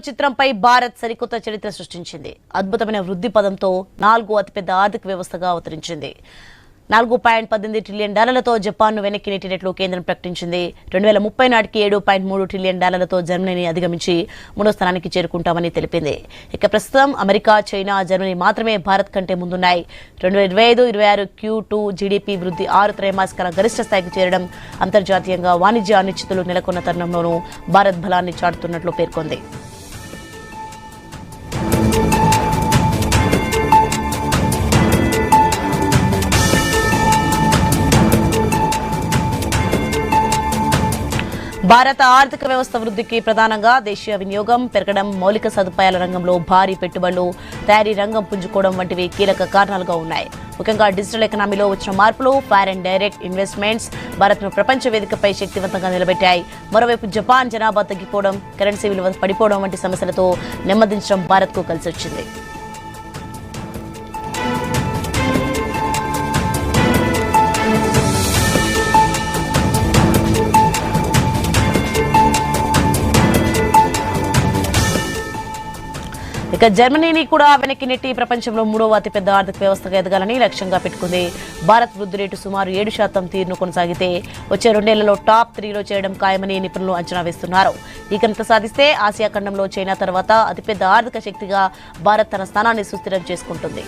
చిత్రంపై భారత్ సరికొత్త చరిత్ర సృష్టించింది. అద్భుతమైన వృద్ధి పదంతో 4వ అతిపెద్ద ఆర్థిక వ్యవస్థగా అవతరించింది. $4.18 ట్రిలియన్ జపాన్ను వెనక్కి నెట్టినట్లు కేంద్రం ప్రకటించింది. 2030 నాటికి $7.3 ట్రిలియన్ జర్మనీని అధిగమించి 3వ స్థానానికి చేరుకుంటామని తెలిపింది. ఇక ప్రస్తుతం అమెరికా, చైనా, జర్మనీ మాత్రమే భారత్ కంటే ముందున్నాయి. 2025-26 Q2 జీడీపీ వృద్ధి 6 త్రైమాసికాల గరిష్ట స్థాయికి చేరడం అంతర్జాతీయంగా వాణిజ్య అనిశ్చితులు నెలకొన్న తరుణంలోనూ భారత్ బలాన్ని చాటుతున్నట్లు పేర్కొంది. భారత ఆర్థిక వ్యవస్థ వృద్ధికి ప్రధానంగా దేశీయ వినియోగం పెరగడం, మౌలిక సదుపాయాల రంగంలో భారీ పెట్టుబడులు, తయారీ రంగం పుంజుకోవడం వంటివి కీలక కారణాలుగా ఉన్నాయి. ముఖ్యంగా డిజిటల్ ఎకనామీలో వచ్చిన మార్పులు, ఫారెన్ డైరెక్ట్ ఇన్వెస్ట్మెంట్స్ భారత్ను ప్రపంచ వేదికపై శక్తివంతంగా నిలబెట్టాయి. మరోవైపు జపాన్ జనాభా తగ్గిపోవడం, కరెన్సీ విలువ పడిపోవడం వంటి సమస్యలతో నెమ్మదించడం భారత్కు కలిసొచ్చింది. ఇక జర్మనీని కూడా వెనక్కి నెట్టి ప్రపంచంలో 3వ అతిపెద్ద ఆర్థిక వ్యవస్థగా ఎదగాలని లక్ష్యంగా పెట్టుకుంది. భారత్ వృద్ధి రేటు సుమారు 7% తీరును కొనసాగితే వచ్చే 2 నెలల్లో టాప్ 3లో చేరడం ఖాయమని నిపుణులు అంచనా వేస్తున్నారు. ఈ ఘనత సాధిస్తే ఆసియా ఖండంలో చైనా తర్వాత అతిపెద్ద ఆర్థిక శక్తిగా భారత్ తన స్థానాన్ని సుస్థిరం చేసుకుంటుంది.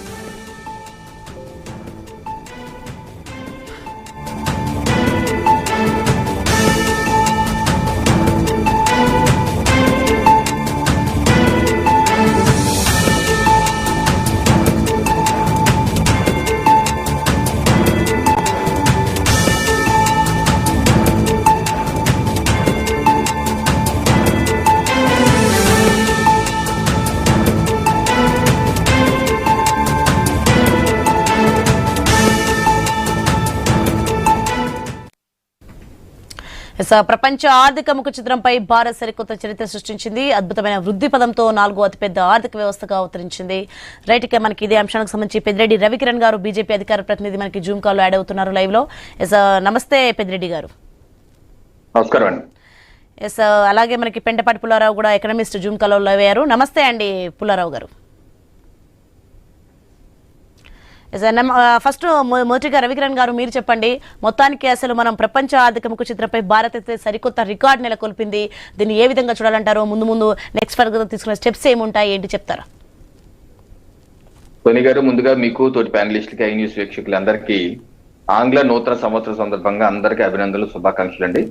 ప్రపంచ ఆర్థిక ముఖ చిత్రంపై భారత్ సరికొత్త చరిత్ర సృష్టించింది. అద్భుతమైన వృద్ధి పదంతో 4వ అతిపెద్ద ఆర్థిక వ్యవస్థగా అవతరించింది. రైట్, ఇక మనకి ఇదే అంశానికి సంబంధించి పెద్దిరెడ్డి రవికిరణ్ గారు, బీజేపీ అధికార ప్రతినిధి మనకి జూమ్ కాల్ లో యాడ్ అవుతున్నారు లైవ్ లో. నమస్తే పెద్దిరెడ్డి గారు. నమస్కారం అండి. అలాగే మనకి పెంటపాటి పుల్లారావు కూడా ఎకనామిస్ట్ జూమ్ కాల్ లో లైవ్ అయ్యారు. నమస్తే అండి పుల్లారావు గారు. ఫస్ట్ మొదటిగా రవికిరణ్ గారు మీరు చెప్పండి, మొత్తానికి అసలు మనం ప్రపంచ ఆర్థిక ముఖ చిత్రంపై భారత్ అయితే సరికొత్త రికార్డు నెలకొల్పింది. దీన్ని ఏ విధంగా చూడాలంటారో, ముందు నెక్స్ట్ ఫర్దర్ తీసుకునే స్టెప్స్ ఏముంటాయి, ఏంటి చెప్తారా? సోని గారు, ముందుగా మీకు తోటి ప్యానలిస్టులకి, ఐ న్యూస్ వీక్షకులందరికీ ఆంగ్ల నూతన సంవత్సర సందర్భంగా అందరికీ అభినందనలు, శుభాకాంక్షలు అండి.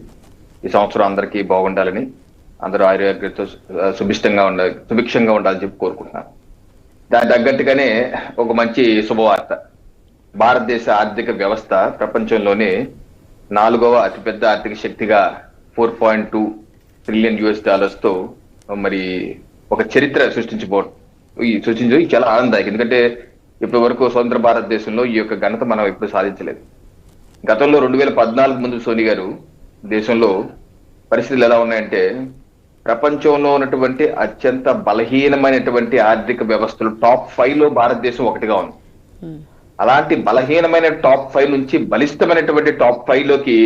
ఈ సంవత్సరం అందరికీ బాగుండాలని, అందరూ ఆరోగ్యంతో సుభిక్షంగా ఉండాలని చెప్పి కోరుకుంటున్నాను. దాని తగ్గట్టుగానే ఒక మంచి శుభవార్త. భారతదేశ ఆర్థిక వ్యవస్థ ప్రపంచంలోనే 4వ అతిపెద్ద ఆర్థిక శక్తిగా $4.2 ట్రిలియన్ తో మరి ఒక చరిత్ర సృష్టించడం చాలా ఆనందదాయకం. ఎందుకంటే ఇప్పటి వరకు స్వతంత్ర భారతదేశంలో ఈ యొక్క ఘనత మనం ఎప్పుడు సాధించలేదు. గతంలో 2014 ముందు సోని గారు దేశంలో పరిస్థితులు ఎలా ఉన్నాయంటే, ప్రపంచంలో ఉన్నటువంటి అత్యంత బలహీనమైనటువంటి ఆర్థిక వ్యవస్థలు టాప్ 5లో భారతదేశం ఒకటిగా ఉంది. అలాంటి బలహీనమైన టాప్ 5 నుంచి బలిష్టమైనటువంటి టాప్ 5లోకి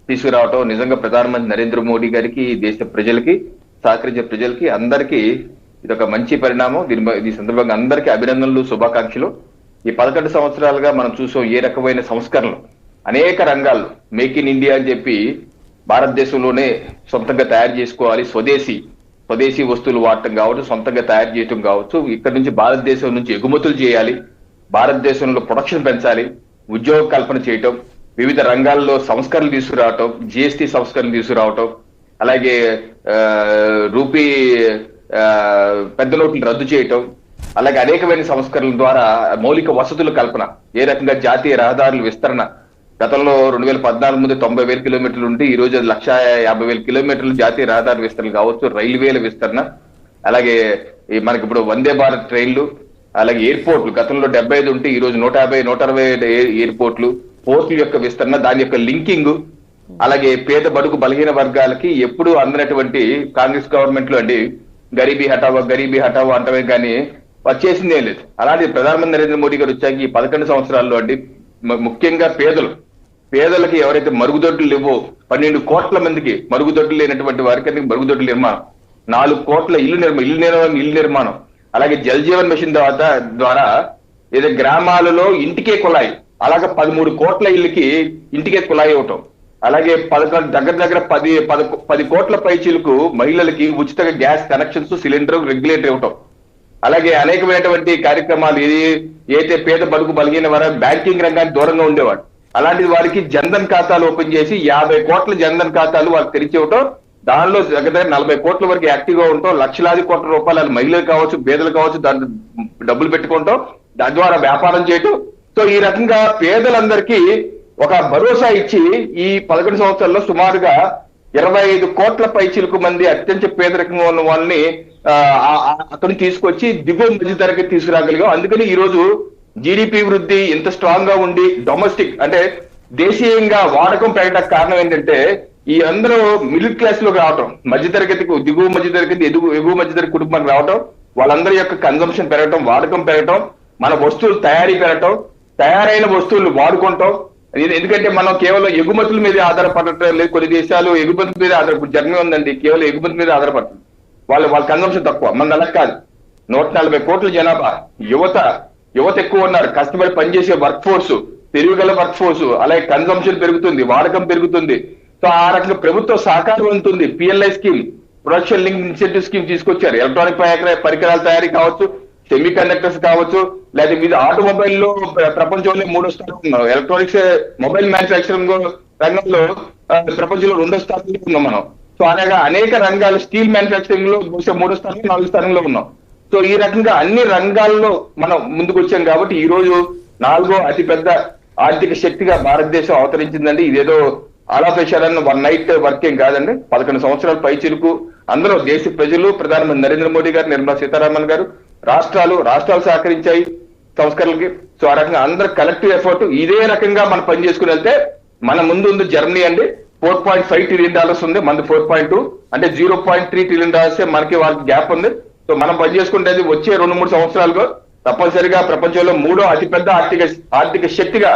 తీసుకురావటం నిజంగా ప్రధానమంత్రి నరేంద్ర మోడీ గారికి, దేశ ప్రజలకి, సహకరించే ప్రజలకి అందరికీ ఇదొక మంచి పరిణామం. ఈ సందర్భంగా అందరికీ అభినందనలు, శుభాకాంక్షలు. ఈ 11 సంవత్సరాలుగా మనం చూసాం ఏ రకమైన సంస్కరణలు అనేక రంగాల్లో. మేక్ ఇన్ ఇండియా అని చెప్పి భారతదేశంలోనే సొంతంగా తయారు చేసుకోవాలి, స్వదేశీ వస్తువులు వాడటం కావచ్చు, సొంతంగా తయారు చేయటం కావచ్చు, ఇక్కడ నుంచి భారతదేశం నుంచి ఎగుమతులు చేయాలి, భారతదేశంలో ప్రొడక్షన్ పెంచాలి, ఉద్యోగ కల్పన చేయటం, వివిధ రంగాల్లో సంస్కరణలు తీసుకురావటం, జిఎస్టీ సంస్కరణలు తీసుకురావటం, అలాగే రూపీ పెద్ద నోట్లు రద్దు చేయటం, అలాగే అనేకమైన సంస్కరణల ద్వారా మౌలిక వసతుల కల్పన, ఏ రకంగా జాతీయ రహదారుల విస్తరణ. గతంలో 2014 ముందు 90,000 కిలోమీటర్లు ఉంటే ఈ రోజు 150,000 కిలోమీటర్లు జాతీయ రహదారి విస్తరణ కావచ్చు, రైల్వేల విస్తరణ, అలాగే మనకి ఇప్పుడు వందే భారత్ ట్రైన్లు, అలాగే ఎయిర్పోర్ట్లు. గతంలో 75 ఉంటే ఈ రోజు 150, 160 ఎయిర్పోర్ట్లు, పోర్టుల యొక్క విస్తరణ, దాని యొక్క లింకింగ్, అలాగే పేద బడుగు బలహీన వర్గాలకి ఎప్పుడు అందనటువంటి కాంగ్రెస్ గవర్నమెంట్ లో అండి గరీబీ హటావో అంటమే కానీ వచ్చేసిందే లేదు. అలాంటి ప్రధానమంత్రి నరేంద్ర మోడీ గారు వచ్చాక ఈ 11 సంవత్సరాల్లో అండి ముఖ్యంగా పేదలకి ఎవరైతే మరుగుదొడ్లు లేవో 12 కోట్ల మందికి మరుగుదొడ్లు లేనటువంటి వారికి మరుగుదొడ్ల నిర్మాణం, 4 కోట్ల ఇల్లు నిర్మాణం, అలాగే జల్ జీవన్ మిషన్ ద్వారా ఏదో గ్రామాలలో ఇంటికే కుళాయి, అలాగే 13 కోట్ల ఇళ్ళకి ఇంటికే కుళాయి ఇవ్వటం, అలాగే 10 కోట్ల పైచీలకు మహిళలకి ఉచిత గ్యాస్ కనెక్షన్స్, సిలిండర్, రెగ్యులేటర్ ఇవ్వటం, అలాగే అనేకమైనటువంటి కార్యక్రమాలు. ఏదైతే పేద బడుగు బలిగిన వారు బ్యాంకింగ్ రంగానికి దూరంగా ఉండేవాడు, అలాంటి వారికి జన్ధన్ ఖాతాలు ఓపెన్ చేసి 50 కోట్ల జన్ధన్ ఖాతాలు వాళ్ళకి తెరిచి ఇవ్వటం, దానిలో దగ్గర 40 కోట్ల వరకు యాక్టివ్ గా ఉంటాం, లక్షలాది కోట్ల రూపాయలు మహిళలు కావచ్చు, పేదలు కావచ్చు, దాని డబ్బులు పెట్టుకుంటాం, దాని ద్వారా వ్యాపారం చేయటం. సో ఈ రకంగా పేదలందరికీ ఒక భరోసా ఇచ్చి ఈ 11 సంవత్సరాల్లో సుమారుగా 25 కోట్ల పైచిలకు మంది అత్యంత పేదరికంగా ఉన్న వాళ్ళని అక్కడికి తీసుకొచ్చి దిగువ మధ్య తరగతి తీసుకురాగలిగాం. అందుకని ఈ రోజు జీడిపి వృద్ధి ఇంత స్ట్రాంగ్ గా ఉండి డొమెస్టిక్ అంటే దేశీయంగా వాడకం పెరగడానికి కారణం ఏంటంటే ఈ అందరూ మిడిల్ క్లాస్ లోకి రావటం, మధ్యతరగతికి దిగువ మధ్యతరగతి ఎగువ మధ్యతరగతి కుటుంబానికి రావటం, వాళ్ళందరి యొక్క కన్సంప్షన్ పెరగటం, వాడకం పెరగటం, మన వస్తువులు తయారీ పెరగటం, తయారైన వస్తువులు వాడుకుంటాం. ఎందుకంటే మనం కేవలం ఎగుమతుల మీద ఆధారపడటం లేదు. కొన్ని దేశాలు ఎగుమతుల మీద జర్మనీ ఉందండి, కేవలం ఎగుమతి మీద ఆధారపడుతుంది. వాళ్ళ కన్సంప్షన్ తక్కువ, మన అలా కాదు. 140 కోట్ల జనాభా, యువత ఎక్కువ ఉన్నారు, కష్టపడి పనిచేసే వర్క్ ఫోర్స్, తెలివిగల వర్క్ ఫోర్స్, అలాగే కన్సంప్షన్ పెరుగుతుంది, వాడకం పెరుగుతుంది. సో ఆ రకంగా ప్రభుత్వ సహకారం ఉంటుంది. PLI scheme, production link incentive scheme తీసుకొచ్చారు. ఎలక్ట్రానిక్ పరికరాల తయారీ కావచ్చు, సెమీ కండక్టర్స్ కావచ్చు, లేదా మీద ఆటోమొబైల్ లో ప్రపంచంలో 3వ స్థానంలో ఉన్నాం. ఎలక్ట్రానిక్స్ మొబైల్ మ్యానుఫ్యాక్చరింగ్ రంగంలో ప్రపంచంలో 2వ స్థానంలో ఉన్నాం మనం. సో అలాగా అనేక రంగాలు, స్టీల్ మ్యానుఫ్యాక్చరింగ్ లో 3వ స్థానం, 4వ స్థానంలో ఉన్నాం. సో ఈ రకంగా అన్ని రంగాల్లో మనం ముందుకు వచ్చాం కాబట్టి ఈ రోజు 4వ అతిపెద్ద ఆర్థిక శక్తిగా భారతదేశం అవతరించిందండి. ఇదేదో ఆలాపేశారన్న 1 నైట్ వర్క్ ఏం కాదండి. 11 సంవత్సరాల పైచిలకు అందరూ దేశ ప్రజలు, ప్రధానమంత్రి నరేంద్ర మోడీ గారు, నిర్మలా సీతారామన్ గారు, రాష్ట్రాలు సహకరించాయి సంస్కరణలకి. సో ఆ రకంగా అందరు కలెక్టివ్ ఎఫర్ట్ ఇదే రకంగా మనం పని చేసుకుని వెళ్తే మన ముందు జర్మనీ అండి $4.5 ట్రిలియన్ ఉంది, మనది 4.2 అంటే $0.3 ట్రిలియన్ మనకి వాళ్ళకి గ్యాప్ ఉంది. సో మనం పని చేసుకుంటే వచ్చే 2-3 సంవత్సరాలుగా తప్పనిసరిగా ప్రపంచంలో 3వ అతిపెద్ద ఆర్థిక శక్తిగా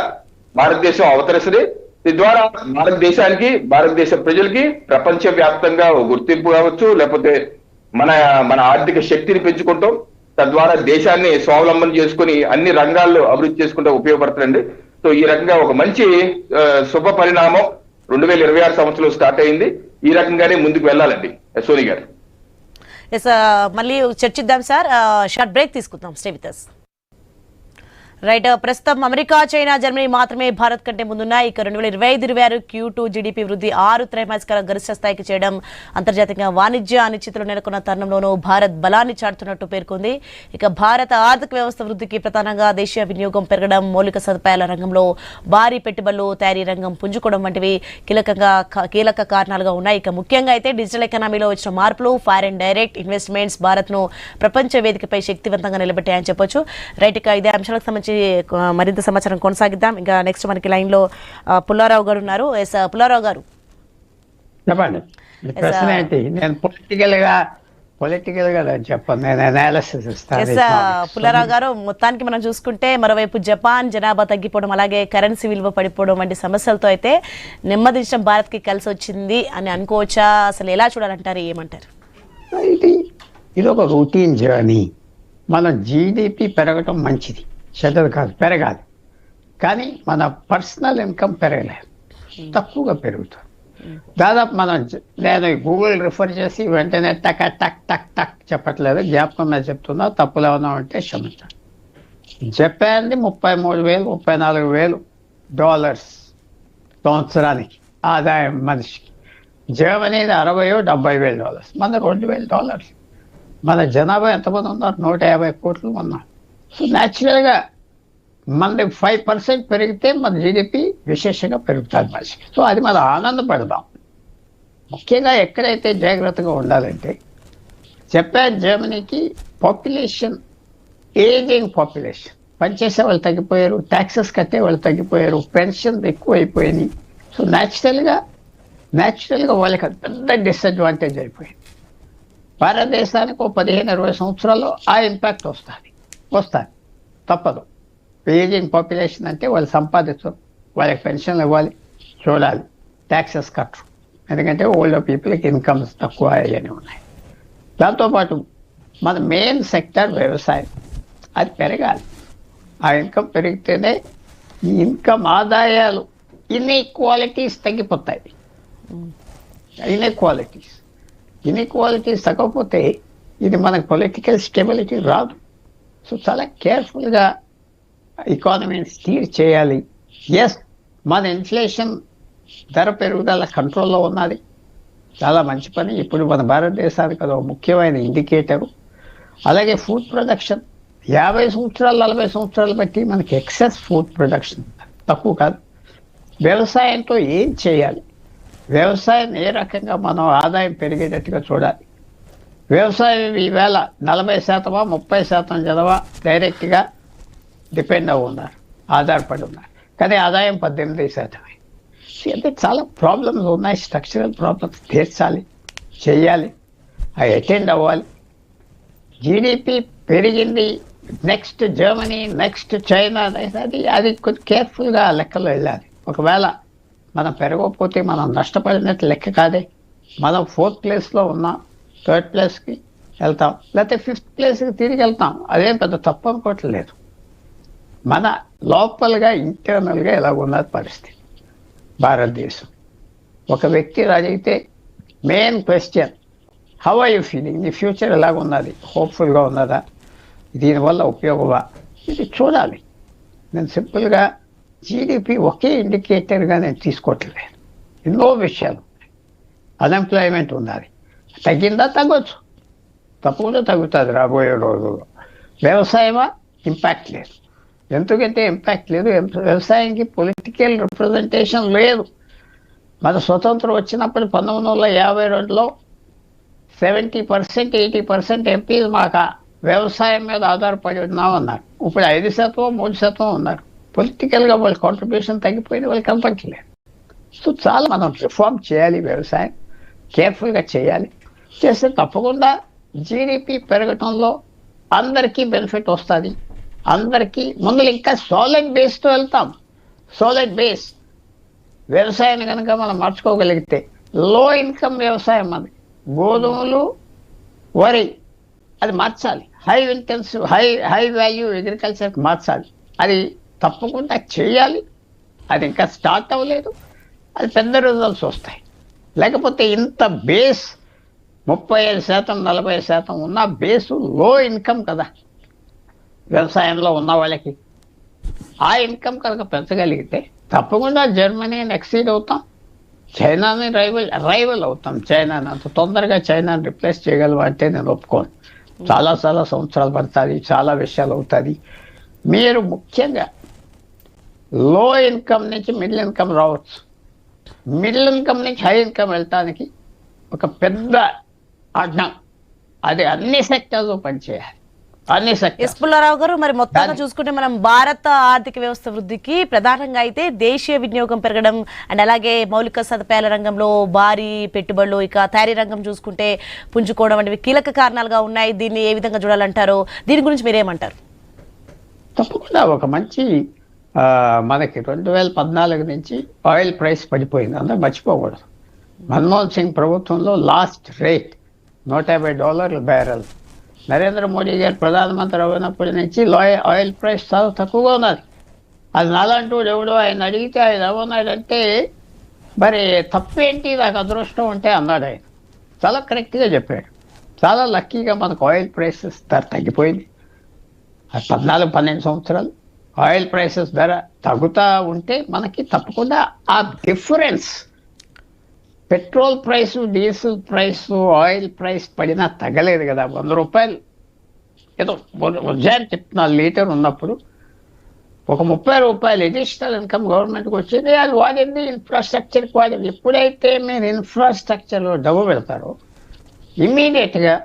భారతదేశం అవతరిస్తుంది. దీని ద్వారా భారతదేశానికి, భారతదేశ ప్రజలకి ప్రపంచ వ్యాప్తంగా గుర్తింపు కావచ్చు, లేకపోతే మన ఆర్థిక శక్తిని పెంచుకుంటాం, తద్వారా దేశాన్ని స్వావలంబన చేసుకుని అన్ని రంగాల్లో అభివృద్ధి చేసుకుంటూ ఉపయోగపడుతుందండి. సో ఈ రకంగా ఒక మంచి శుభ పరిణామం 2026 సంవత్సరంలో స్టార్ట్ అయింది. ఈ రకంగానే ముందుకు వెళ్ళాలండి. సోని గారు, మళ్ళీ చర్చిద్దాం సార్. షార్ట్ బ్రేక్ తీసుకుందాం. Stay with us. రైట్, ప్రస్తుతం అమెరికా, చైనా, జర్మనీ మాత్రమే భారత్ కంటే ముందున్నాయి. ఇక 2025-26 Q2 జీడీపీ వృద్ధి 6 త్రైమాసికాల గరిష్ట స్థాయికి చేయడం అంతర్జాతీయంగా వాణిజ్య అనిశ్చితులు నెలకొన్న తరుణంలోనూ భారత్ బలాన్ని చాటుతున్నట్టు పేర్కొంది. ఇక భారత ఆర్థిక వ్యవస్థ వృద్ధికి ప్రధానంగా దేశీయ వినియోగం పెరగడం, మౌలిక సదుపాయాల రంగంలో భారీ పెట్టుబడులు, తయారీ రంగం పుంజుకోవడం వంటివి కీలక కారణాలుగా ఉన్నాయి. ఇక ముఖ్యంగా అయితే డిజిటల్ ఎకానమీలో వచ్చిన మార్పులు, ఫారెన్ డైరెక్ట్ ఇన్వెస్ట్మెంట్స్ భారత్ ను ప్రపంచ వేదికపై శక్తివంతంగా నిలబెట్టాయని చెప్పొచ్చు. రైట్, ఇక ఇదే అంశాలకు సంబంధించి మరింత సమాచారం కొనసాగిద్దాం. ఇంకా నెక్స్ట్ మనకి లైన్ లో పుల్లారావు గారు ఉన్నారు. పుల్లారావు గారు చెప్పండి. ప్రశ్న ఏంటి? నేను పొలిటికల్ గా చెప్పను, నేను అనాలిసిస్ ఇస్తాను. పుల్లారావు గారు, మొత్తానికి మనం చూసుకుంటే మరోవైపు జపాన్ జనాభా తగ్గిపోవడం, అలాగే కరెన్సీ విలువ పడిపోవడం వంటి సమస్యలతో అయితే నెమ్మదించడం భారత్ కి కలిసి వచ్చింది అని అనుకోవచ్చా? అసలు ఎలా చూడాలంటారు, ఏమంటారు? ఇది ఒక రొటీన్ జర్నీ. మన జీడిపి పెరగటం మంచిది, చెడ్డది కాదు, పెరగాలి. కానీ మన పర్సనల్ ఇన్కమ్ పెరగలేదు, తక్కువగా పెరుగుతుంది. దాదాపు నేను గూగుల్ రిఫర్ చేసి వెంటనే టక్ టక్ టక్ టక్ చెప్పట్లేదు, జ్ఞాపకం మీద చెప్తున్నా. తప్పులు ఏమన్నా ఉంటే క్షమించండి. జపాన్ది $34,000 సంవత్సరానికి ఆదాయం మనిషికి. జర్మనీది $60,000-70,000, మన $2,000. మన జనాభా ఎంతమంది ఉన్నారు? 150 కోట్లు ఉన్నారు. సో న్యాచురల్గా మనది 5% పెరిగితే మన జీడిపి విశేషంగా పెరుగుతుంది మనిషికి. సో అది మనం ఆనందపడదాం. ముఖ్యంగా ఎక్కడైతే జాగ్రత్తగా ఉండాలంటే, జపాన్, జర్మనీకి పాపులేషన్, ఏజింగ్ పాపులేషన్, పనిచేసే వాళ్ళు తగ్గిపోయారు, ట్యాక్సెస్ కట్టే వాళ్ళు తగ్గిపోయారు, పెన్షన్ ఎక్కువ అయిపోయినాయి. సో న్యాచురల్గా వాళ్ళకి పెద్ద డిసడ్వాంటేజ్ అయిపోయింది. భారతదేశానికి 15-20 సంవత్సరాల్లో ఆ ఇంపాక్ట్ వస్తుంది, తప్పదు. ఏజింగ్ పాపులేషన్ అంటే వాళ్ళు సంపాదించరు, వాళ్ళకి పెన్షన్లు ఇవ్వాలి, చూడాలి, ట్యాక్సెస్ కట్టరు. ఎందుకంటే ఓల్డర్ పీపుల్కి ఇన్కమ్స్ తక్కువ అయ్యని ఉన్నాయి. దాంతోపాటు మన మెయిన్ సెక్టర్ వ్యవసాయం, అది పెరగాలి. ఆ ఇన్కమ్ పెరిగితేనే ఈ ఇన్కమ్ ఆదాయాలు ఇన్ఈక్వాలిటీస్ తగ్గిపోతాయి. ఇన్ఈక్వాలిటీస్ తగ్గకపోతే ఇది మనకు పొలిటికల్ స్టెబిలిటీ రాదు. సో చాలా కేర్ఫుల్గా ఎకానమీని స్టీర్ చేయాలి. ఎస్, మన ఇన్ఫ్లేషన్ ధర పెరుగుదల కంట్రోల్లో ఉన్నది, చాలా మంచి పని. ఇప్పుడు మన భారతదేశానికి అది ఒక ముఖ్యమైన ఇండికేటరు. అలాగే ఫుడ్ ప్రొడక్షన్ 50 సంవత్సరాలు 40 సంవత్సరాలు బట్టి మనకి ఎక్సెస్ ఫుడ్ ప్రొడక్షన్ తక్కువ కాదు. వ్యవసాయంతో ఏం చేయాలి, వ్యవసాయం ఏ రకంగా మనం ఆదాయం పెరిగేటట్టుగా చూడాలి. వ్యవసాయం ఈవేళ 40% 30% జనవా డైరెక్ట్గా డిపెండ్ అయి ఉన్నారు, ఆధారపడి ఉన్నారు. కానీ ఆదాయం 18%. అంటే చాలా ప్రాబ్లమ్స్ ఉన్నాయి, స్ట్రక్చరల్ ప్రాబ్లమ్స్ తీర్చాలి, చేయాలి, అవి అటెండ్ అవ్వాలి. జీడిపి పెరిగింది, నెక్స్ట్ జర్మనీ, నెక్స్ట్ చైనా, అది కొంచెం కేర్ఫుల్గా లెక్కలో వెళ్ళాలి. ఒకవేళ మనం పెరగకపోతే మనం నష్టపడినట్టు లెక్క కాదే. మనం 4th ప్లేస్లో ఉన్నాం, 3rd ప్లేస్కి వెళ్తాం, లేకపోతే 5th ప్లేస్కి తిరిగి వెళ్తాం. అదేం పెద్ద తప్పు అనుకోవట్లేదు. మన లోపలగా ఇంటర్నల్గా ఎలాగున్నది పరిస్థితి భారతదేశం. ఒక వ్యక్తి అడిగితే main question, how are you feeling, నీ ఫ్యూచర్ ఎలాగున్నది, హోప్ఫుల్గా ఉన్నదా, దీనివల్ల ఉపయోగమా, ఇది చూడాలి. నేను సింపుల్గా జీడిపి ఒకే ఇండికేటర్గా నేను తీసుకోవట్లేదు. ఎన్నో విషయాలు ఉన్నాయి. అన్ఎంప్లాయ్మెంట్ ఉన్నది, తగ్గిందా, తగ్గొచ్చు, తప్పకుండా తగ్గుతుంది రాబోయే రోజుల్లో. వ్యవసాయమా, ఇంపాక్ట్ లేదు. ఎందుకంటే ఇంపాక్ట్ లేదు, వ్యవసాయానికి పొలిటికల్ రిప్రజెంటేషన్ లేదు. మన స్వతంత్రం వచ్చినప్పుడు 1952లో 70% 80% ఎంపీలు మాకు వ్యవసాయం మీద ఆధారపడి ఉన్నామన్నారు. ఇప్పుడు 5% 3% ఉన్నారు. పొలిటికల్గా వాళ్ళ కాంట్రిబ్యూషన్ తగ్గిపోయింది, వాళ్ళు కనపడలేదు. సో చాలా మనం రిఫార్మ్ చేయాలి, వ్యవసాయం కేర్ఫుల్గా చేయాలి. చేస్తే తప్పకుండా జీడిపి పెరగటంలో అందరికీ బెనిఫిట్ వస్తుంది. అందరికీ ముందు ఇంకా సాలిడ్ బేస్తో వెళ్తాం. సాలిడ్ బేస్ వ్యవసాయాన్ని కనుక మనం మార్చుకోగలిగితే, లో ఇన్కమ్ వ్యవసాయం అది, గోధుమలు, వరి, అది మార్చాలి. హై ఇంటెన్సివ్ హై వాల్యూ అగ్రికల్చర్కి మార్చాలి. అది తప్పకుండా చేయాలి. అది ఇంకా స్టార్ట్ అవ్వలేదు, అది పెద్ద రిజల్ట్స్ వస్తాయి. లేకపోతే ఇంత బేస్ 35% 40% ఉన్న బేసు లో ఇన్కమ్ కదా వ్యవసాయంలో ఉన్న వాళ్ళకి. ఆ ఇన్కమ్ కనుక పెంచగలిగితే తప్పకుండా జర్మనీని ఎక్సీడ్ అవుతాం, చైనాని రైవల్ అవుతాం. చైనాని అంత తొందరగా చైనాని రిప్లేస్ చేయగలవా అంటే నేను ఒప్పుకోను. చాలా సంవత్సరాలు పడుతుంది, చాలా విషయాలు అవుతుంది. మీరు ముఖ్యంగా లో ఇన్కమ్ నుంచి మిడిల్ ఇన్కమ్ రావచ్చు, మిడిల్ ఇన్కమ్ నుంచి హై ఇన్కమ్ వెళ్ళటానికి ఒక పెద్ద అడ్డం. అది అన్ని సెక్టర్లో పనిచేయాలి, అన్ని సెక్టర్స్. పుల్లారావు గారు, మరి మొత్తంగా చూసుకుంటే మనం భారత ఆర్థిక వ్యవస్థ వృద్ధికి ప్రధానంగా అయితే దేశీయ వినియోగం పెరగడం అండ్ అలాగే మౌలిక సదుపాయాల రంగంలో భారీ పెట్టుబడులు, ఇక తయారీ రంగం చూసుకుంటే పుంజుకోవడం వంటివి కీలక కారణాలుగా ఉన్నాయి. దీన్ని ఏ విధంగా చూడాలంటారో, దీని గురించి మీరేమంటారు? తప్పకుండా ఒక మంచి మనకి 2014 నుంచి ఆయిల్ ప్రైస్ పడిపోయింది, అందరూ మర్చిపోకూడదు. మన్మోహన్ సింగ్ ప్రభుత్వంలో last rate $150 barrel. Narendra Modi గారు ప్రధానమంత్రి అయినప్పటి నుంచి ఆయిల్ ప్రైస్ చాలా తక్కువగా ఉన్నది. అది నాలంటూ ఎవడో ఆయన అడిగితే ఆయన ఏమన్నాడంటే, మరి తప్పేంటి, నాకు అదృష్టం ఉంటే అన్నాడు. ఆయన చాలా కరెక్ట్గా చెప్పాడు. చాలా లక్కీగా మనకు ఆయిల్ ప్రైసెస్ ధర తగ్గిపోయింది. 14-12 సంవత్సరాలు ఆయిల్ ప్రైసెస్ ధర తగ్గుతూ ఉంటే మనకి తప్పకుండా ఆ difference, petrol price, diesel price, oil price పడినా తగ్గలేదు కదా. 100 రూపాయలు ఏదో ఉజ్జాయిని చెప్తున్నా లీటర్ ఉన్నప్పుడు ఒక 30 రూపాయలు అడిషనల్ ఇన్కమ్ గవర్నమెంట్కి వచ్చింది. అది వాడింది ఇన్ఫ్రాస్ట్రక్చర్కి వాడింది. ఎప్పుడైతే మీరు ఇన్ఫ్రాస్ట్రక్చర్లో డబ్బు పెడతారో ఇమ్మీడియట్గా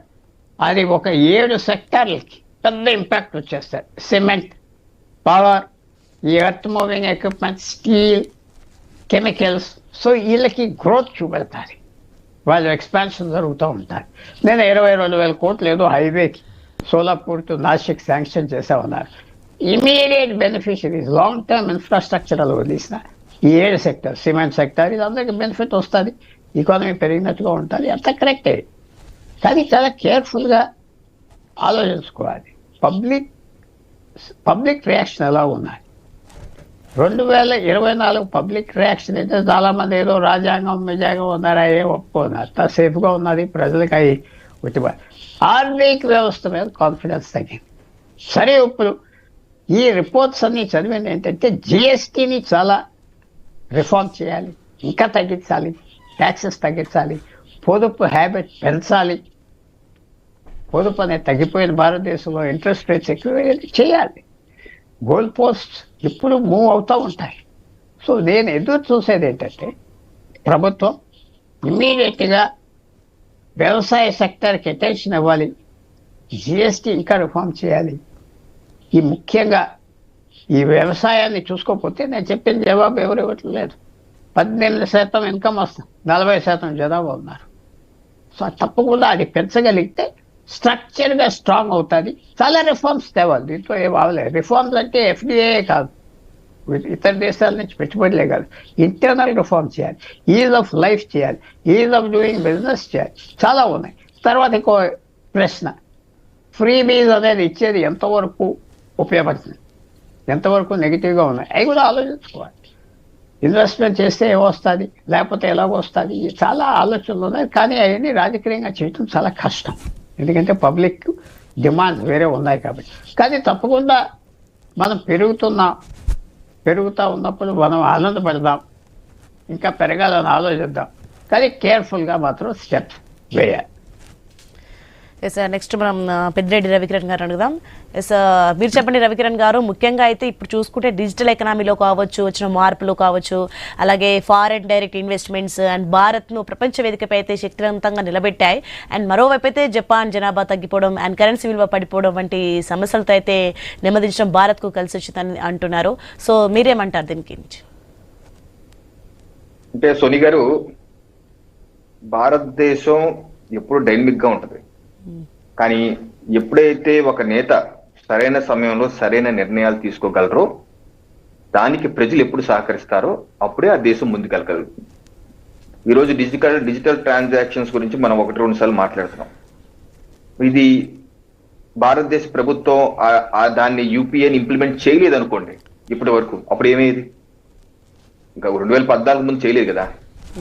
అది ఒక 7 సెక్టార్లకి పెద్ద ఇంపాక్ట్ వచ్చేస్తారు. సిమెంట్, పవర్, ఈ earth moving equipment, steel, chemicals. So వీళ్ళకి గ్రోత్ చూపెడతారు, వాళ్ళు ఎక్స్పాన్షన్ జరుగుతూ ఉంటారు. నేను 22,000 కోట్లు ఏదో హైవేకి సోలాపూర్ టు నాసిక్ శాంక్షన్ చేసామన్నారు. ఇమీడియట్ బెనిఫిషరీస్ లాంగ్ టర్మ్ ఇన్ఫ్రాస్ట్రక్చర్లో వదిలేసిన ఈ 7 సెక్టర్, సిమెంట్ సెక్టర్, ఇది అందరికీ బెనిఫిట్ వస్తుంది, ఎకానమీ పెరిగినట్టుగా ఉంటుంది. అంత కరెక్టే. కానీ చాలా కేర్ఫుల్గా ఆలోచించుకోవాలి. పబ్లిక్ రియాక్షన్ ఎలా ఉన్నాయి. 2024 పబ్లిక్ రియాక్షన్ అయితే చాలామంది ఏదో రాజ్యాంగం ఉన్నారా ఒప్పుకున్నారు, అంత సేఫ్గా ఉన్నది, ప్రజలకు అవి ఉట్టిపడి ఆర్థిక వ్యవస్థ మీద కాన్ఫిడెన్స్ తగ్గింది. సరే, ఇప్పుడు ఈ రిపోర్ట్స్ అన్ని చదివింది ఏంటంటే జిఎస్టీని చాలా రిఫార్మ్ చేయాలి, ఇంకా తగ్గించాలి, ట్యాక్సెస్ తగ్గించాలి, పొదుపు హ్యాబిట్ పెంచాలి. పొదుపు అనేది తగ్గిపోయిన భారతదేశంలో ఇంట్రెస్ట్ రేట్స్ ఎక్కువ చేయాలి. గోల్ పోస్ట్ ఇప్పుడు మూవ్ అవుతూ ఉంటాయి. సో నేను ఎదురు చూసేది ఏంటంటే ప్రభుత్వం ఇమ్మీడియట్గా వ్యవసాయ సెక్టర్కి అటెన్షన్ ఇవ్వాలి, జిఎస్టీ ఇంకా రిఫార్మ్ చేయాలి. ఈ ముఖ్యంగా ఈ వ్యవసాయాన్ని చూసుకోకపోతే నేను చెప్పిన జవాబు ఎవరు ఇవ్వట్లేదు. 18% ఇన్కమ్ వస్తుంది, 40% జనాభా ఉన్నారు. సో తప్పకుండా అది పెంచగలిగితే స్ట్రక్చర్గా స్ట్రాంగ్ అవుతుంది. చాలా రిఫార్మ్స్ తేవాలి, దీంట్లో ఏం అవ్వలేదు. రిఫార్మ్స్ అంటే ఎఫ్డిఏ కాదు, ఇతర దేశాల నుంచి పెట్టుబడులే కాదు, ఇంటర్నల్ రిఫార్మ్ చేయాలి, ఈజ్ ఆఫ్ లైఫ్ చేయాలి, ఈజ్ ఆఫ్ డూయింగ్ బిజినెస్ చేయాలి, చాలా ఉన్నాయి. తర్వాత ఇంకో ప్రశ్న, ఫ్రీ బీజ్ అనేది ఇచ్చేది ఎంతవరకు ఉపయోగపడుతుంది, ఎంతవరకు నెగిటివ్గా ఉన్నాయి, అవి కూడా ఆలోచించుకోవాలి. ఇన్వెస్ట్మెంట్ చేస్తే ఏమొస్తుంది, లేకపోతే ఎలాగొస్తుంది, చాలా ఆలోచనలు ఉన్నాయి. కానీ అవన్నీ రాజకీయంగా చేయటం చాలా కష్టం, ఎందుకంటే పబ్లిక్ డిమాండ్స్ వేరే ఉన్నాయి కాబట్టి. కానీ తప్పకుండా మనం పెరుగుతూ ఉన్నప్పుడు మనం ఆనందపడదాం, ఇంకా పెరగాలని ఆలోచిద్దాం, కానీ కేర్ఫుల్గా మాత్రం స్టెప్స్ వేయాలి. ఎస్ సార్, నెక్స్ట్ మనం పెద్దిరెడ్డి రవికిరణ్ గారు అడుగుదాం. ఎస్, మీరు చెప్పండి రవికిరణ్ గారు, ముఖ్యంగా అయితే ఇప్పుడు చూసుకుంటే డిజిటల్ ఎకనామీలో కావచ్చు, వచ్చిన మార్పులు కావచ్చు, అలాగే ఫారెన్ డైరెక్ట్ ఇన్వెస్ట్మెంట్స్ అండ్ భారత్ను ప్రపంచ వేదికపై అయితే శక్తివంతంగా నిలబెట్టాయి. అండ్ మరోవైపు అయితే జపాన్ జనాభా తగ్గిపోవడం అండ్ కరెన్సీ విలువ పడిపోవడం వంటి సమస్యలతో అయితే నెమ్మదించడం భారత్కు కలిసి వచ్చిందని అంటున్నారు. సో మీరేమంటారు దీనికి? అంటే సోని గారు, భారతదేశం ఎప్పుడు డైనమిక్ గా ఉంటది, కానీ ఎప్పుడైతే ఒక నేత సరైన సమయంలో సరైన నిర్ణయాలు తీసుకోగలరో, దానికి ప్రజలు ఎప్పుడు సహకరిస్తారో అప్పుడే ఆ దేశం ముందుకెళ్ళగలుగుతుంది. ఈరోజు డిజిటల్ ట్రాన్సాక్షన్స్ గురించి మనం 1-2 సార్లు మాట్లాడుతున్నాం. ఇది భారతదేశ ప్రభుత్వం దాన్ని యూపీఐని ఇంప్లిమెంట్ చేయలేదు అనుకోండి ఇప్పటి వరకు, అప్పుడు ఏమయ్యేది? ఇంకా 2014 ముందు చేయలేదు కదా.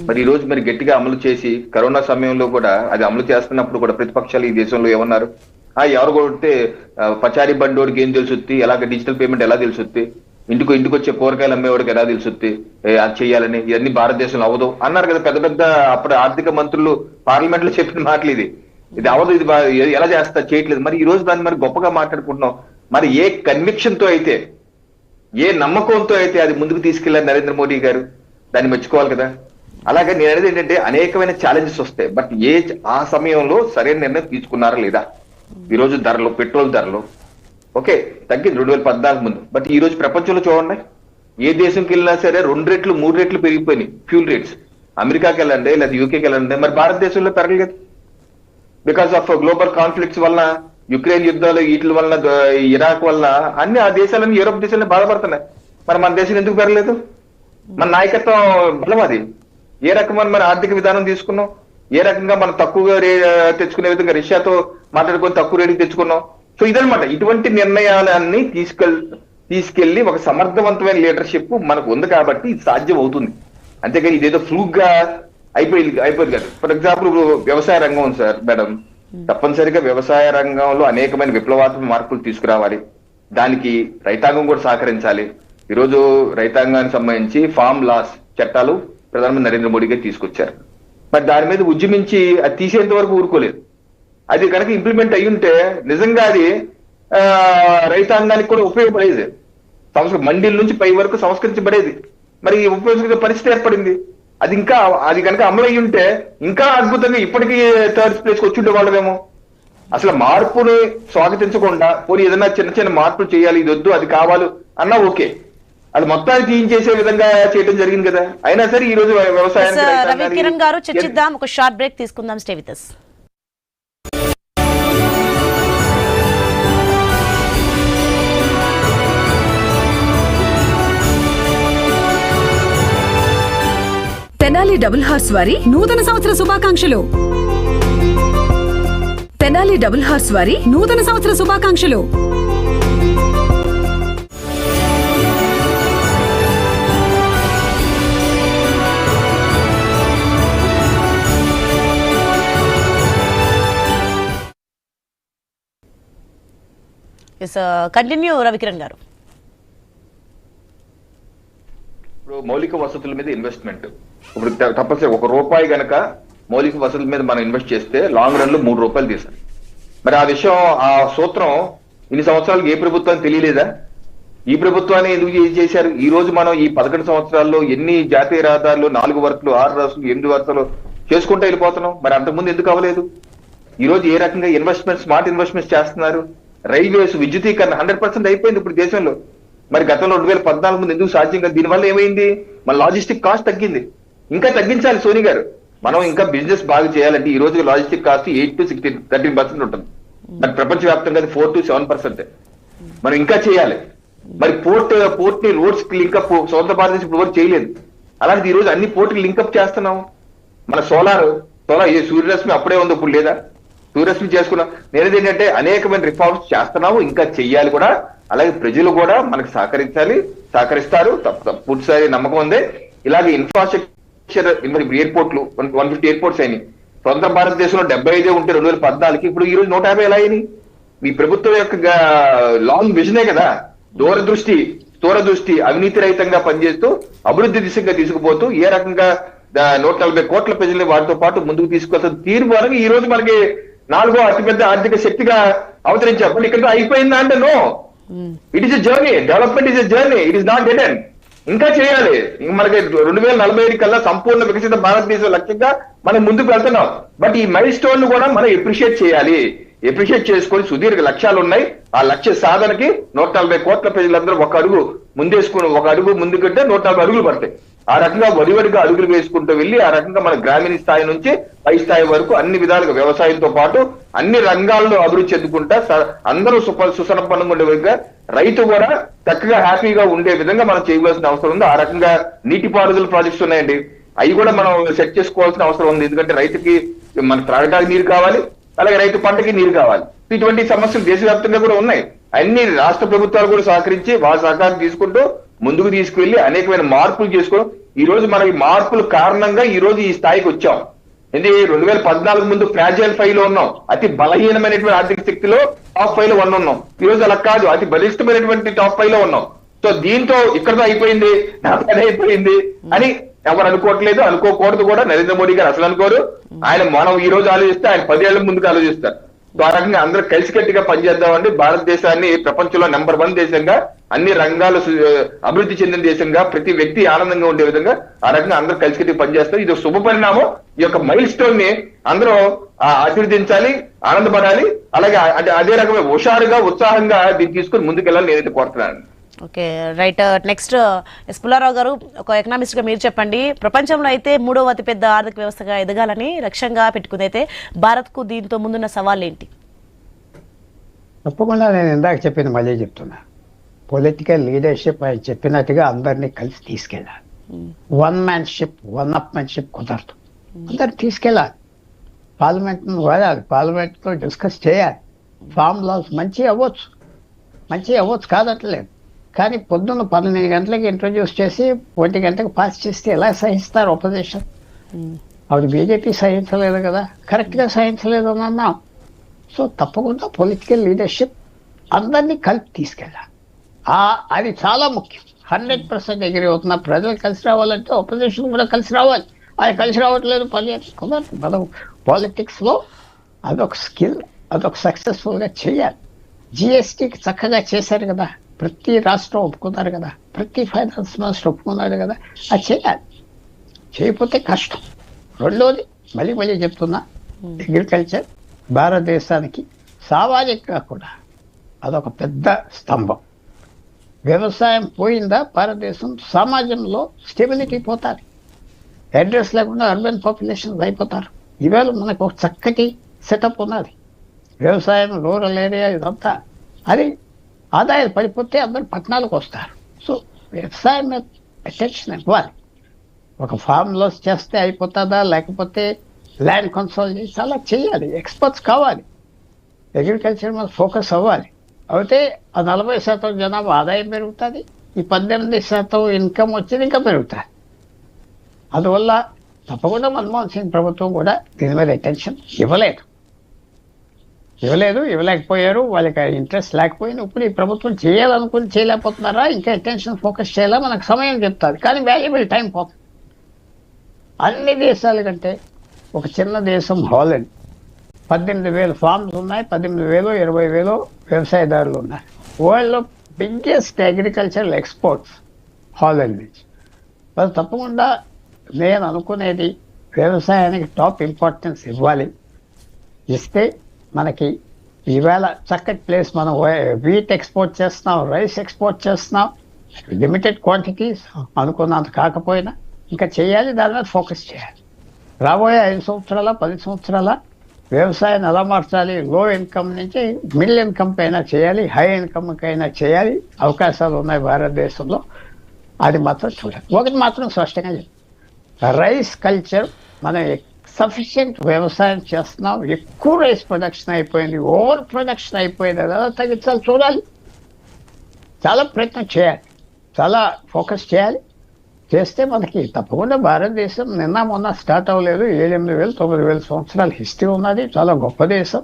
మరి ఈ రోజు మరి గట్టిగా అమలు చేసి కరోనా సమయంలో కూడా అది అమలు చేస్తున్నప్పుడు కూడా ప్రతిపక్షాలు ఈ దేశంలో ఏమన్నారు? ఎవరు కొడితే పచారీ బండోడికి ఏం తెలుసుద్ది, ఎలాగ డిజిటల్ పేమెంట్ ఎలా తెలుసుద్ది, ఇంటికి వచ్చే కూరగాయలు అమ్మేవాడికి ఎలా తెలుసుద్ది, అది చేయాలని, ఇవన్నీ భారతదేశంలో అవ్వదు అన్నారు కదా పెద్ద అప్పుడు ఆర్థిక మంత్రులు పార్లమెంట్ లో చెప్పిన మాటలు. ఇది అవ్వదు, ఇది ఎలా చేస్తా చేయట్లేదు. మరి ఈ రోజు దాన్ని మరి గొప్పగా మాట్లాడుకుంటున్నాం. మరి ఏ కన్విక్షన్ తో అయితే, ఏ నమ్మకంతో అయితే అది ముందుకు తీసుకెళ్లారు నరేంద్ర మోడీ గారు, దాన్ని మెచ్చుకోవాలి కదా. అలాగే నేను అనేది ఏంటంటే అనేకమైన ఛాలెంజెస్ వస్తాయి, బట్ ఆ సమయంలో సరైన నిర్ణయం తీసుకున్నారా లేదా? ఈ రోజు ధరలు, పెట్రోల్ ధరలు ఓకే తగ్గింది 2014 ముందు, బట్ ఈ రోజు ప్రపంచంలో చూడండి, ఏ దేశంకి వెళ్ళినా సరే 2 రెట్లు 3 రెట్లు పెరిగిపోయినాయి ఫ్యూల్ రేట్స్. అమెరికాకి వెళ్ళండి లేదా యూకేకి వెళ్ళండి, మరి భారతదేశంలో పెరగలేదు. బికాస్ ఆఫ్ గ్లోబల్ కాన్ఫ్లిక్ట్స్ వల్ల, యుక్రెయిన్ యుద్ధాలు, వీటి వల్ల, ఇరాక్ వల్ల అన్ని ఆ దేశాలన్నీ యూరోప్ దేశాలను బాధపడుతున్నాయి. మరి మన దేశం ఎందుకు పెరగలేదు? మన నాయకత్వం బలం అది. ఏ రకమైన మన ఆర్థిక విధానం తీసుకున్నాం, ఏ రకంగా మనం తక్కువగా తెచ్చుకునే విధంగా రష్యాతో మాట్లాడుకొని తక్కువ రేటుకి తెచ్చుకున్నాం. సో ఇదనమాట, ఇటువంటి నిర్ణయాలన్నీ తీసుకెళ్లి ఒక సమర్థవంతమైన లీడర్షిప్ మనకు ఉంది కాబట్టి ఇది సాధ్యం అవుతుంది. అంతేగాని ఇదేదో ఫ్లూక్ గా అయిపోయింది కాదు. ఫర్ ఎగ్జాంపుల్ వ్యవసాయ రంగం ఉంది సార్ మేడం, తప్పనిసరిగా వ్యవసాయ రంగంలో అనేకమైన విప్లవాత్మక మార్పులు తీసుకురావాలి, దానికి రైతాంగం కూడా సహకరించాలి. ఈరోజు రైతాంగానికి సంబంధించి ఫార్మ్ లాస్ చట్టాలు ప్రధానమంత్రి నరేంద్ర మోడీ గారు తీసుకొచ్చారు. మరి దాని మీద ఉద్యమించి అది తీసేంత వరకు ఊరుకోలేదు. అది కనుక ఇంప్లిమెంట్ అయ్యి ఉంటే నిజంగా అది రైతాంగానికి కూడా ఉపయోగపడేది, మండీల నుంచి పై వరకు సంస్కరించబడేది. మరి ఉపయోగించే పరిస్థితి ఏర్పడింది. అది కనుక అమలు అయ్యి ఉంటే ఇంకా అద్భుతంగా ఇప్పటికీ 3rd ప్లేస్కి వచ్చి ఉండే వాళ్ళమేమో. అసలు మార్పుని స్వాగతించకుండా పోనీ ఏదైనా చిన్న మార్పులు చేయాలి, ఇది వద్దు అది కావాలి అన్నా ఓకే, అది మొత్తాన్ని తీయించేసే విధంగా చేయడం జరిగింది కదా. అయినా సరే ఈ రోజు వ్యవసాయానికి రవికిరణ్ గారు చర్చిద్దాం, ఒక షార్ట్ బ్రేక్ తీసుకుందాం. Stay with us. Tenali double horse వారి నూతన సంవత్సర శుభాకాంక్షలు. తెనాలి డబుల్ హార్స్ వారి నూతన సంవత్సర శుభాకాంక్షలు. కంటిన్యూ రవికిరణ్ గారు. ఇప్పుడు మౌలిక వసతుల మీద ఇన్వెస్ట్మెంట్, ఇప్పుడు తప్పనిసరి ₹1 గనక మౌలిక వసతుల మీద మనం ఇన్వెస్ట్ చేస్తే లాంగ్ రన్ లో ₹3 తీసారు. మరి ఆ విషయం, ఆ సూత్రం ఇన్ని సంవత్సరాలకు ఏ ప్రభుత్వానికి తెలియలేదా? ఈ ప్రభుత్వాన్ని ఎందుకు చేశారు? ఈ రోజు మనం ఈ 11 సంవత్సరాల్లో ఎన్ని జాతీయ రహదారులు, 4 వరుసలు, 6 వరుసలు, 8 వరుసలు చేసుకుంటూ వెళ్ళిపోతున్నాం. మరి అంతకుముందు ఎందుకు అవ్వలేదు? ఈ రోజు ఏ రకంగా ఇన్వెస్ట్మెంట్, స్మార్ట్ ఇన్వెస్ట్మెంట్స్ చేస్తున్నారు? రైల్వేస్ విద్యుతీకరణ 100% అయిపోయింది ఇప్పుడు దేశంలో. మరి గతంలో 2014 ముందు ఎందుకు సాధ్యం కాదు? దీనివల్ల ఏమైంది? మన లాజిస్టిక్ కాస్ట్ తగ్గింది. ఇంకా తగ్గించాలి సోని గారు. మనం ఇంకా బిజినెస్ బాగా చేయాలంటే ఈ రోజు లాజిస్టిక్ కాస్ట్ 8 to 13% ఉంటుంది. మరి ప్రపంచవ్యాప్తంగా 4 to 7%. మనం ఇంకా చేయాలి. మరి పోర్ట్ ని రోడ్స్ కి లింకప్ స్వతంత్ర భారతదేశం ఇప్పుడు వరకు చేయలేదు. అలాంటి ఈ రోజు అన్ని పోర్టులు లింకప్ చేస్తున్నాం. మన సోలార్ ఏ సూర్యరశ్మి అప్పుడే ఉంది, ఇప్పుడు లేదా? సూర్యరశ్మి చేసుకున్నాం. నేనేది ఏంటంటే అనేకమైన రిఫార్మ్స్ చేస్తున్నాము, ఇంకా చెయ్యాలి కూడా. అలాగే ప్రజలు కూడా మనకు సహకరిస్తారు, పూర్తిసారి నమ్మకం ఉంది. ఇలాగే ఇన్ఫ్రాస్ట్రక్చర్, ఎయిర్పోర్ట్లు 150 ఎయిర్పోర్ట్స్ అయినాయి. స్వతంత్ర భారతదేశంలో 75 ఉంటే 2014కి ఇప్పుడు ఈ రోజు 150 ఎలా అయినాయి? మీ ప్రభుత్వం యొక్క లాంగ్ విజనే కదా, దూరదృష్టి అవినీతి రహితంగా పనిచేస్తూ అభివృద్ధి దిశగా తీసుకుపోతూ ఏ రకంగా 140 కోట్ల ప్రజల్ని వాటితో పాటు ముందుకు తీసుకెళ్తారు. తీర్మానం ఈ రోజు మనకి 4వ అతిపెద్ద ఆర్థిక శక్తిగా అవతరించారు. బట్ ఇక్కడ అయిపోయిందా అంటే no, it is a journey. Development is a journey, it is not dead end. ఇంకా చేయాలి. మనకి 2045 కల్లా సంపూర్ణ వికసిత భారతదేశం లక్ష్యంగా మనం ముందుకు వెళ్తున్నాం. బట్ ఈ మైల్ స్టోన్ కూడా మనం ఎప్రిషియేట్ చేయాలి. ఎప్రిషియేట్ చేసుకొని సుదీర్ఘ లక్ష్యాలు ఉన్నాయి. ఆ లక్ష్య సాధనకి 140 కోట్ల ప్రజలందరూ ఒక అడుగు ముందుకంటే 140 అడుగులు పడతాయి. ఆ రకంగా వడివడిగా అడుగులు వేసుకుంటూ వెళ్ళి ఆ రకంగా మన గ్రామీణ స్థాయి నుంచి పై స్థాయి వరకు అన్ని విధాలుగా వ్యవసాయంతో పాటు అన్ని రంగాల్లో అభివృద్ధి చెందుకుంటా అందరూ సుసంపన్నంగా ఉండే విధంగా, రైతు కూడా చక్కగా హ్యాపీగా ఉండే విధంగా మనం చేయవలసిన అవసరం ఉంది. ఆ రకంగా నీటిపారుదల ప్రాజెక్ట్స్ ఉన్నాయండి, అవి కూడా మనం సెట్ చేసుకోవాల్సిన అవసరం ఉంది. ఎందుకంటే రైతుకి మన త్రాగడానికి నీరు కావాలి, అలాగే రైతు పంటకి నీరు కావాలి. ఇటువంటి సమస్యలు దేశవ్యాప్తంగా కూడా ఉన్నాయి. అన్ని రాష్ట్ర ప్రభుత్వాలు కూడా సహకరించి వాళ్ళ సహకారం తీసుకుంటూ ముందుకు తీసుకువెళ్లి అనేకమైన మార్పులు చేసుకోవడం. ఈ రోజు మనకి మార్పుల కారణంగా ఈ రోజు ఈ స్థాయికి వచ్చాం. ఎందుకంటే 2014 ముందు ఫ్రాజైల్ 5 లో ఉన్నాం, అతి బలహీనమైనటువంటి ఆర్థిక శక్తిలో టాప్ 5 లో ఉన్నాం. ఈ రోజు అలా కాదు, అతి బలిష్టమైనటువంటి టాప్ 5 లో ఉన్నాం. సో దీంతో ఇక్కడతో అయిపోయింది, నా పని అయిపోయింది అని ఎవరు అనుకోవట్లేదు, అనుకోకూడదు కూడా. నరేంద్ర మోడీ గారు అసలు అనుకోరు. మనం ఈ రోజు ఆలోచిస్తే ఆయన 10 ఏళ్ల ముందుకు ఆలోచిస్తారు. ఆ రకంగా అందరూ కలిసికట్టుగా పనిచేద్దామండి. భారతదేశాన్ని ప్రపంచంలో నెంబర్ 1 దేశంగా, అన్ని రంగాలు అభివృద్ధి చెందిన దేశంగా, ప్రతి వ్యక్తి ఆనందంగా ఉండే విధంగా ఆ రకంగా అందరూ కలిసికట్టుగా పనిచేస్తారు. ఇది శుభ పరిణామం. ఈ యొక్క మైల్ స్టోన్ ని అందరూ ఆశీర్వదించాలి, ఆనందపడాలి. అలాగే అదే రకమైన హుషారుగా, ఉత్సాహంగా దీన్ని తీసుకొని ముందుకెళ్ళాలి నేనైతే కోరుతున్నాను. Okay, right. నెక్స్ట్ పుల్లారావు గారు, ఒక ఎకనామిస్ట్ గా మీరు చెప్పండి. ప్రపంచంలో అయితే 3వ అతిపెద్ద ఆర్థిక వ్యవస్థగా ఎదగాలని లక్ష్యంగా పెట్టుకుంది అయితే భారత్ కు దీంతో ముందున్న సవాళ్ళు ఏంటి? తప్పకుండా నేను ఇందాక చెప్పింది మళ్ళీ చెప్తున్నా. పొలిటికల్ లీడర్షిప్ ఆయన చెప్పినట్టుగా అందరినీ కలిసి తీసుకెళ్ళాలి. వన్ అప్మెన్షిప్ కుదరదు. అందరు తీసుకెళ్ళాలి. పార్లమెంట్ను వాడాలి, పార్లమెంట్తో డిస్కస్ చేయాలి. ఫామ్ లాస్ మంచి అవ్వచ్చు కాదట్లేదు. కానీ పొద్దున్న 12 గంటలకు ఇంట్రొడ్యూస్ చేసి 1 గంటకు పాస్ చేస్తే ఎలా సహిస్తారు అపోజిషన్? అప్పుడు బీజేపీ సహించలేదు కదా, కరెక్ట్గా సహించలేదు అని అన్నాం. సో తప్పకుండా పొలిటికల్ లీడర్షిప్ అందరినీ కలిపి తీసుకెళ్ళాలి. అది చాలా ముఖ్యం. 100% అగ్రీ అవుతున్నా. ప్రజలు కలిసి రావాలంటే అపోజిషన్ కూడా కలిసి రావాలి. అది కలిసి రావట్లేదు, కుదరదు. మనం పాలిటిక్స్లో అదొక స్కిల్, అదొక సక్సెస్ఫుల్గా చేయాలి. జిఎస్టీకి చక్కగా చేశారు కదా, ప్రతి రాష్ట్రం ఒప్పుకున్నారు కదా, ప్రతి ఫైనాన్స్ మినిస్టర్ ఒప్పుకున్నారు కదా. అది చేయాలి. చేయకపోతే కష్టం. రెండోది మళ్ళీ చెప్తున్నా, అగ్రికల్చర్ భారతదేశానికి సామాజికంగా కూడా అదొక పెద్ద స్తంభం. వ్యవసాయం పోయిందా భారతదేశం సమాజంలో స్టెబిలిటీ పోతారు. అడ్రస్ లేకుండా అర్బన్ పాపులేషన్ అయిపోతారు. ఈవేళ మనకు ఒక చక్కటి సెటప్ ఉన్నది. వ్యవసాయం, రూరల్ ఏరియా ఇదంతా. అది ఆదాయాలు పడిపోతే అందరు పట్టణాలకు వస్తారు. సో వ్యవసాయం మీద అటెన్షన్ ఇవ్వాలి. ఒక ఫామ్ లాస్ చేస్తే అయిపోతుందా, లేకపోతే ల్యాండ్ కన్సోల్ చేసి అలా చేయాలి. ఎక్స్పర్ట్స్ కావాలి. అగ్రికల్చర్ మీద ఫోకస్ అవ్వాలి. అయితే ఆ 40% జనాభా ఆదాయం పెరుగుతుంది, ఈ 18% ఇన్కమ్ వచ్చేది ఇంకా పెరుగుతుంది. అందువల్ల తప్పకుండా మన్మోహన్ సింగ్ ప్రభుత్వం కూడా దీని మీద అటెన్షన్ ఇవ్వలేకపోయారు. వాళ్ళకి ఇంట్రెస్ట్ లేకపోయింది. ఇప్పుడు ఈ ప్రభుత్వం చేయాలనుకుని చేయలేకపోతున్నారా, ఇంకా అటెన్షన్ ఫోకస్ చేయాలా, మనకు సమయం చెప్తుంది. కానీ వాల్యుబుల్ టైం పోతుంది. అన్ని దేశాల కంటే ఒక చిన్న దేశం హాలండ్, 18,000 ఫార్మ్స్ ఉన్నాయి, 18,000 20,000 వ్యవసాయదారులు ఉన్నారు. వరల్డ్లో బిగ్గెస్ట్ అగ్రికల్చరల్ ఎక్స్పోర్ట్స్ హాలండ్ నుంచి. వాళ్ళు తప్పకుండా నేను అనుకునేది వ్యవసాయానికి టాప్ ఇంపార్టెన్స్ ఇవ్వాలి. ఇస్తే మనకి ఈవేళ చక్కటి ప్లేస్. మనం వీట్ ఎక్స్పోర్ట్ చేస్తున్నాం, రైస్ ఎక్స్పోర్ట్ చేస్తున్నాం, లిమిటెడ్ క్వాంటిటీస్, అనుకున్నంత కాకపోయినా ఇంకా చేయాలి. దాని మీద ఫోకస్ చేయాలి. రాబోయే 5 సంవత్సరాల 10 సంవత్సరాల వ్యవసాయాన్ని ఎలా మార్చాలి, లో ఇన్కమ్ నుంచి మిడిల్ ఇన్కమ్ కైనా చేయాలి, హై ఇన్కమ్ కైనా చేయాలి. అవకాశాలు ఉన్నాయి భారతదేశంలో, అది మాత్రం చూడాలి. ఒకటి మాత్రం స్పష్టంగా చెప్పాలి, రైస్ కల్చర్ మనం సఫిషియెంట్ వ్యవసాయం చేస్తున్నాం, ఎక్కువ రైస్ ప్రొడక్షన్ అయిపోయింది, ఓవర్ ప్రొడక్షన్ అయిపోయింది, అలా తగ్గించాలి చూడాలి. చాలా ప్రయత్నం చేయాలి, చాలా ఫోకస్ చేయాలి. చేస్తే మనకి తప్పకుండా భారతదేశం నిన్న మొన్న స్టార్ట్ అవ్వలేదు. 7,000 9,000 సంవత్సరాల హిస్టరీ ఉన్నది, చాలా గొప్ప దేశం.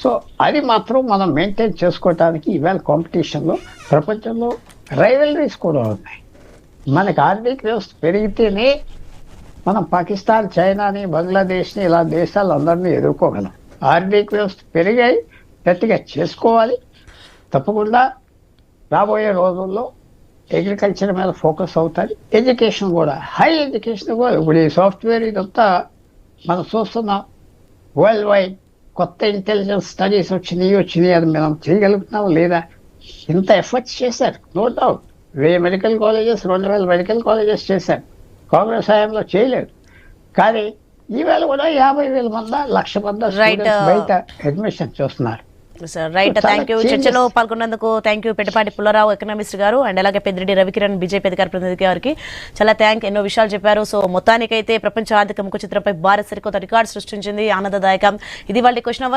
సో అది మాత్రం మనం మెయింటైన్ చేసుకోవటానికి ఇవాళ కాంపిటీషన్లో ప్రపంచంలో రైవలరీస్ కూడా ఉన్నాయి. మనకి ఆర్థిక వ్యవస్థ పెరిగితేనే మనం పాకిస్తాన్, చైనాని, బంగ్లాదేశ్ని ఇలా దేశాలందరినీ ఎదుర్కోగలం. ఆర్థిక వ్యవస్థ పెరిగాయి, గట్టిగా చేసుకోవాలి. తప్పకుండా రాబోయే రోజుల్లో అగ్రికల్చర్ మీద ఫోకస్ అవుతుంది. ఎడ్యుకేషన్ కూడా, హై ఎడ్యుకేషన్ కూడా. ఇప్పుడు ఈ సాఫ్ట్వేర్ ఇదంతా మనం చూస్తున్నాం. వరల్డ్ వైడ్ కొత్త ఇంటెలిజెన్స్ స్టడీస్ వచ్చినాయి, అది మనం చేయగలుగుతున్నాం లేదా? ఇంత ఎఫర్ట్స్ చేశారు, no doubt. 1000 medical colleges, 2,000 medical colleges చేశారు. కాంగ్రెస్ హయాంలో చేయలేదు. కానీ ఈవేళ కూడా 50,000 మంది, 1,00,000 మంది బయట అడ్మిషన్ చూస్తున్నారు. Right, thank you. చర్చలో పాల్గొన్నందుకు thank you Peddapati Pullarao economist garu, and అలాగే పెద్దిరెడ్డి రవికిరణ్ బీజేపీ అధికార ప్రతినిధి గారికి చాలా ఎన్నో విషయాలు చెప్పారు. సో మొత్తానికైతే ప్రపంచ ఆర్థిక ముఖ చిత్రంపై భారత్ సరికొత్త రికార్డు సృష్టించింది, ఆనందదాయకం. ఇది వాళ్ళ క్వశ్చన్ అవర్.